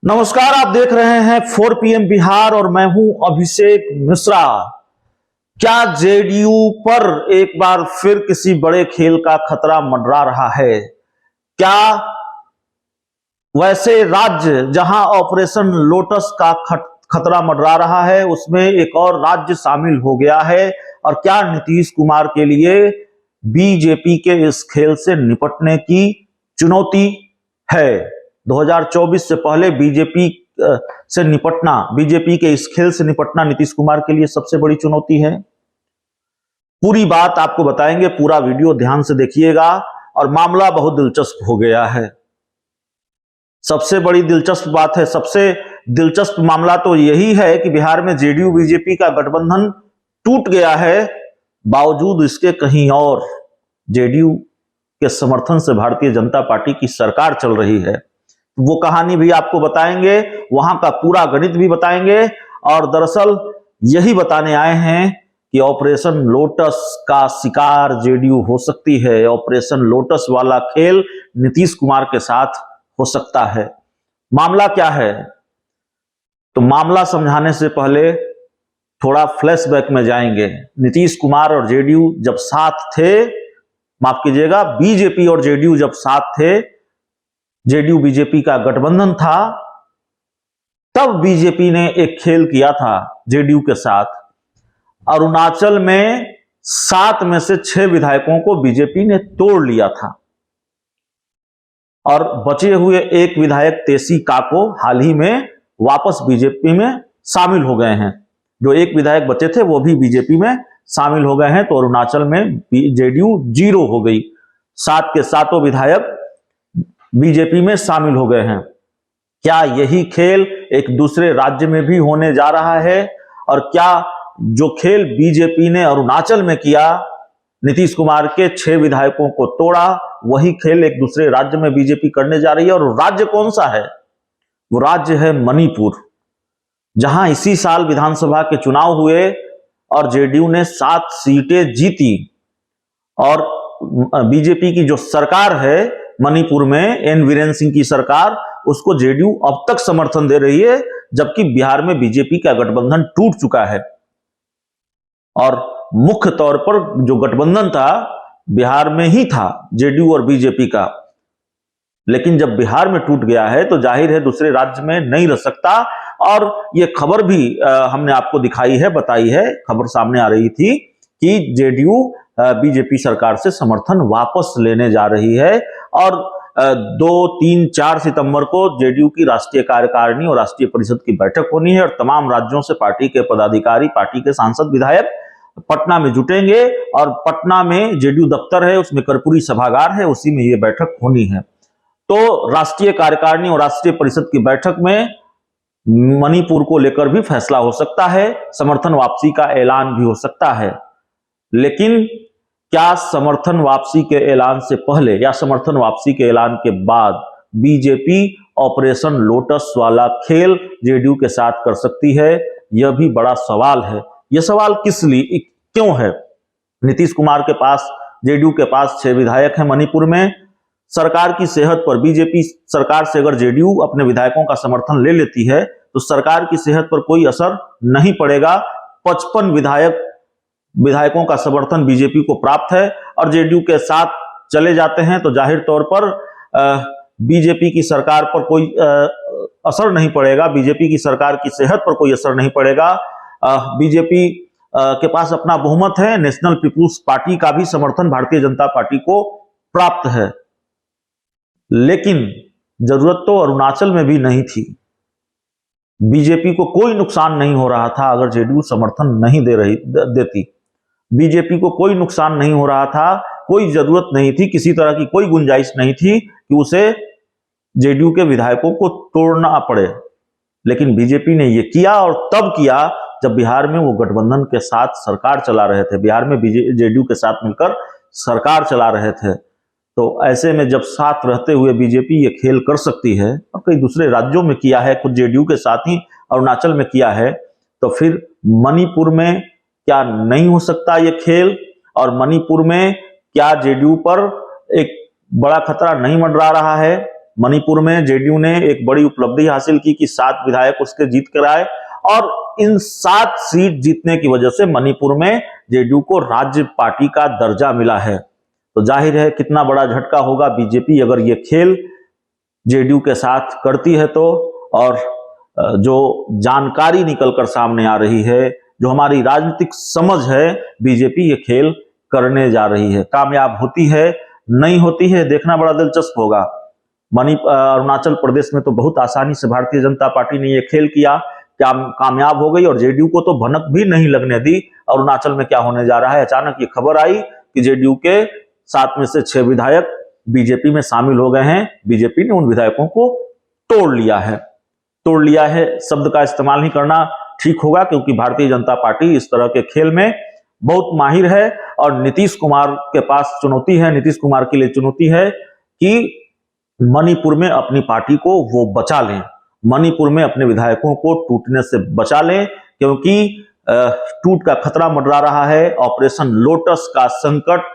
नमस्कार, आप देख रहे हैं 4 PM बिहार और मैं हूं अभिषेक मिश्रा। क्या जेडीयू पर एक बार फिर किसी बड़े खेल का खतरा मंडरा रहा है? क्या वैसे राज्य जहां ऑपरेशन लोटस का खतरा मंडरा रहा है उसमें एक और राज्य शामिल हो गया है? और क्या नीतीश कुमार के लिए बीजेपी के इस खेल से निपटने की चुनौती है? 2024 से पहले बीजेपी से निपटना, बीजेपी के इस खेल से निपटना नीतीश कुमार के लिए सबसे बड़ी चुनौती है। पूरी बात आपको बताएंगे, पूरा वीडियो ध्यान से देखिएगा। और मामला बहुत दिलचस्प हो गया है। सबसे बड़ी दिलचस्प बात है, सबसे दिलचस्प मामला तो यही है कि बिहार में जेडीयू बीजेपी का गठबंधन टूट गया है। बावजूद इसके कहीं और जेडीयू के समर्थन से भारतीय जनता पार्टी की सरकार चल रही है। वो कहानी भी आपको बताएंगे, वहां का पूरा गणित भी बताएंगे। और दरअसल यही बताने आए हैं कि ऑपरेशन लोटस का शिकार जेडीयू हो सकती है। ऑपरेशन लोटस वाला खेल नीतीश कुमार के साथ हो सकता है। मामला क्या है? तो मामला समझाने से पहले थोड़ा फ्लैशबैक में जाएंगे। नीतीश कुमार और जेडीयू जब साथ थे, माफ कीजिएगा, बीजेपी और जेडीयू जब साथ थे, जेडीयू बीजेपी का गठबंधन था, तब बीजेपी ने एक खेल किया था जेडीयू के साथ। अरुणाचल में 7 में से 6 विधायकों को बीजेपी ने तोड़ लिया था और बचे हुए एक विधायक तेसी काको हाल ही में वापस बीजेपी में शामिल हो गए हैं। जो एक विधायक बचे थे वो भी बीजेपी में शामिल हो गए हैं। तो अरुणाचल में जेडीयू 0 हो गई। 7 के 7 विधायक बीजेपी में शामिल हो गए हैं। क्या यही खेल एक दूसरे राज्य में भी होने जा रहा है? और क्या जो खेल बीजेपी ने अरुणाचल में किया, नीतीश कुमार के 6 विधायकों को तोड़ा, वही खेल एक दूसरे राज्य में बीजेपी करने जा रही है? और राज्य कौन सा है? वो राज्य है मणिपुर, जहां इसी साल विधानसभा के चुनाव हुए और जेडीयू ने 7 सीटें जीती। और बीजेपी की जो सरकार है मणिपुर में, एन वीरेन सिंह की सरकार, उसको जेडीयू अब तक समर्थन दे रही है, जबकि बिहार में बीजेपी का गठबंधन टूट चुका है। और मुख्य तौर पर जो गठबंधन था बिहार में ही था, जेडीयू और बीजेपी का। लेकिन जब बिहार में टूट गया है तो जाहिर है दूसरे राज्य में नहीं रह सकता। और ये खबर भी हमने आपको दिखाई है, बताई है, खबर सामने आ रही थी कि जेडीयू बीजेपी सरकार से समर्थन वापस लेने जा रही है। और 2, 3, 4 सितंबर को जेडीयू की राष्ट्रीय कार्यकारिणी और राष्ट्रीय परिषद की बैठक होनी है और तमाम राज्यों से पार्टी के पदाधिकारी, पार्टी के सांसद, विधायक पटना में जुटेंगे। और पटना में जेडीयू दफ्तर है, उसमें कर्पूरी सभागार है, उसी में ये बैठक होनी है। तो राष्ट्रीय कार्यकारिणी और राष्ट्रीय परिषद की बैठक में मणिपुर को लेकर भी फैसला हो सकता है, समर्थन वापसी का ऐलान भी हो सकता है। लेकिन क्या समर्थन वापसी के ऐलान से पहले या समर्थन वापसी के ऐलान के बाद बीजेपी ऑपरेशन लोटस वाला खेल जेडीयू के साथ कर सकती है? यह भी बड़ा सवाल है। यह सवाल किस लिए, क्यों है? नीतीश कुमार के पास, जेडीयू के पास 6 विधायक हैं मणिपुर में। सरकार की सेहत पर, बीजेपी सरकार से अगर जेडीयू अपने विधायकों का समर्थन ले लेती है तो सरकार की सेहत पर कोई असर नहीं पड़ेगा। 55 विधायकों का समर्थन बीजेपी को प्राप्त है और जेडीयू के साथ चले जाते हैं तो जाहिर तौर पर बीजेपी की सरकार पर कोई असर नहीं पड़ेगा, बीजेपी की सरकार की सेहत पर कोई असर नहीं पड़ेगा। बीजेपी के पास अपना बहुमत है, नेशनल पीपुल्स पार्टी का भी समर्थन भारतीय जनता पार्टी को प्राप्त है। लेकिन जरूरत तो अरुणाचल में भी नहीं थी। बीजेपी को कोई नुकसान नहीं हो रहा था अगर जेडीयू समर्थन नहीं देती। बीजेपी को कोई नुकसान नहीं हो रहा था, कोई जरूरत नहीं थी, किसी तरह की कोई गुंजाइश नहीं थी कि उसे जेडीयू के विधायकों को तोड़ना पड़े। लेकिन बीजेपी ने यह किया, और तब किया जब बिहार में वो गठबंधन के साथ सरकार चला रहे थे, बिहार में जेडीयू के साथ मिलकर सरकार चला रहे थे। तो ऐसे में जब साथ रहते हुए बीजेपी ये खेल कर सकती है, और कई दूसरे राज्यों में किया है, खुद जेडीयू के साथ ही अरुणाचल में किया है, तो फिर मणिपुर में क्या नहीं हो सकता ये खेल? और मणिपुर में क्या जेडीयू पर एक बड़ा खतरा नहीं मंडरा रहा है? मणिपुर में जेडीयू ने एक बड़ी उपलब्धि हासिल की कि 7 विधायक उसके जीत कर आए और इन 7 सीट जीतने की वजह से मणिपुर में जेडीयू को राज्य पार्टी का दर्जा मिला है। तो जाहिर है कितना बड़ा झटका होगा बीजेपी अगर ये खेल जेडीयू के साथ करती है तो। और जो जानकारी निकलकर सामने आ रही है, जो हमारी राजनीतिक समझ है, बीजेपी ये खेल करने जा रही है। कामयाब होती है नहीं होती है देखना बड़ा दिलचस्प होगा। अरुणाचल प्रदेश में तो बहुत आसानी से भारतीय जनता पार्टी ने ये खेल किया, क्या कामयाब हो गई और जेडीयू को तो भनक भी नहीं लगने दी अरुणाचल में क्या होने जा रहा है। अचानक ये खबर आई कि जेडीयू के 7 में से 6 विधायक बीजेपी में शामिल हो गए हैं। बीजेपी ने उन विधायकों को तोड़ लिया है। तोड़ लिया है शब्द का इस्तेमाल नहीं करना ठीक होगा, क्योंकि भारतीय जनता पार्टी इस तरह के खेल में बहुत माहिर है और नीतीश कुमार के पास चुनौती है, नीतीश कुमार के लिए चुनौती है कि मणिपुर में अपनी पार्टी को वो बचा लें, मणिपुर में अपने विधायकों को टूटने से बचा लें, क्योंकि टूट का खतरा मंडरा रहा है। ऑपरेशन लोटस का संकट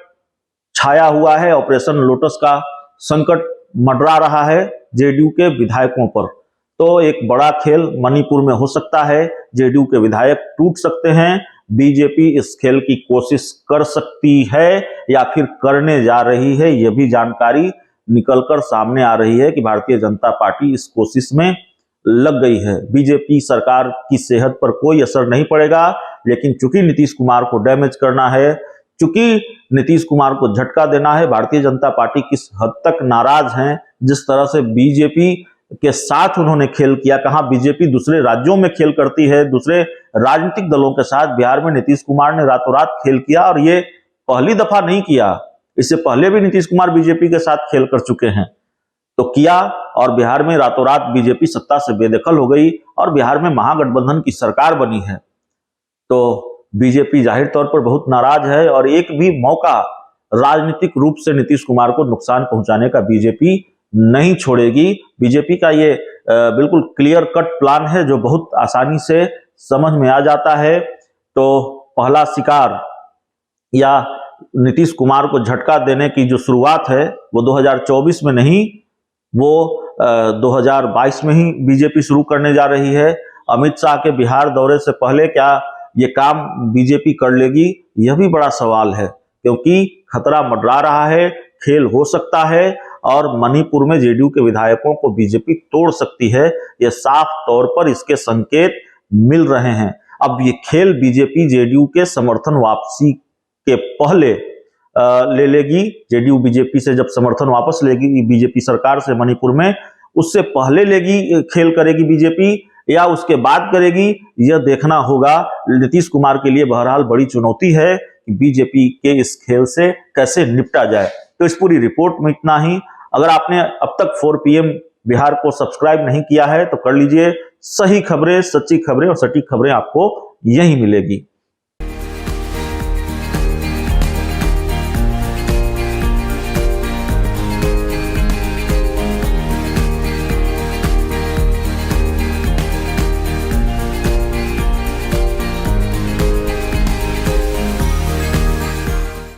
छाया हुआ है, ऑपरेशन लोटस का संकट मंडरा रहा है जेडीयू के विधायकों पर। तो एक बड़ा खेल मणिपुर में हो सकता है, जेडीयू के विधायक टूट सकते हैं। बीजेपी इस खेल की कोशिश कर सकती है या फिर करने जा रही है, यह भी जानकारी निकलकर सामने आ रही है कि भारतीय जनता पार्टी इस कोशिश में लग गई है। बीजेपी सरकार की सेहत पर कोई असर नहीं पड़ेगा, लेकिन चूंकि नीतीश कुमार को डैमेज करना है, चूंकि नीतीश कुमार को झटका देना है, भारतीय जनता पार्टी किस हद तक नाराज हैं, जिस तरह से बीजेपी के साथ उन्होंने खेल किया। कहां बीजेपी दूसरे राज्यों में खेल करती है, दूसरे राजनीतिक दलों के साथ। बिहार में नीतीश कुमार ने रातों रात खेल किया और ये पहली दफा नहीं किया, इससे पहले भी नीतीश कुमार बीजेपी के साथ खेल कर चुके हैं। तो किया और बिहार में रातों रात बीजेपी सत्ता से बेदखल हो गई और बिहार में महागठबंधन की सरकार बनी है। तो बीजेपी जाहिर तौर पर बहुत नाराज है और एक भी मौका राजनीतिक रूप से नीतीश कुमार को नुकसान पहुंचाने का बीजेपी नहीं छोड़ेगी। बीजेपी का ये बिल्कुल क्लियर कट प्लान है जो बहुत आसानी से समझ में आ जाता है। तो पहला शिकार या नीतीश कुमार को झटका देने की जो शुरुआत है वो 2024 में नहीं, वो 2022 में ही बीजेपी शुरू करने जा रही है। अमित शाह के बिहार दौरे से पहले क्या ये काम बीजेपी कर लेगी, यह भी बड़ा सवाल है, क्योंकि खतरा मंडरा रहा है, खेल हो सकता है और मणिपुर में जेडीयू के विधायकों को बीजेपी तोड़ सकती है। यह साफ तौर पर इसके संकेत मिल रहे हैं। अब ये खेल बीजेपी जेडीयू के समर्थन वापसी के पहले ले लेगी। जेडीयू बीजेपी से जब समर्थन वापस लेगी बीजेपी सरकार से मणिपुर में, उससे पहले लेगी खेल करेगी बीजेपी या उसके बाद करेगी, यह देखना होगा। नीतीश कुमार के लिए बहरहाल बड़ी चुनौती है कि बीजेपी के इस खेल से कैसे निपटा जाए। तो इस पूरी रिपोर्ट में इतना ही। अगर आपने अब तक 4 PM बिहार को सब्सक्राइब नहीं किया है तो कर लीजिए। सही खबरें, सच्ची खबरें और सटीक खबरें आपको यहीं मिलेगी।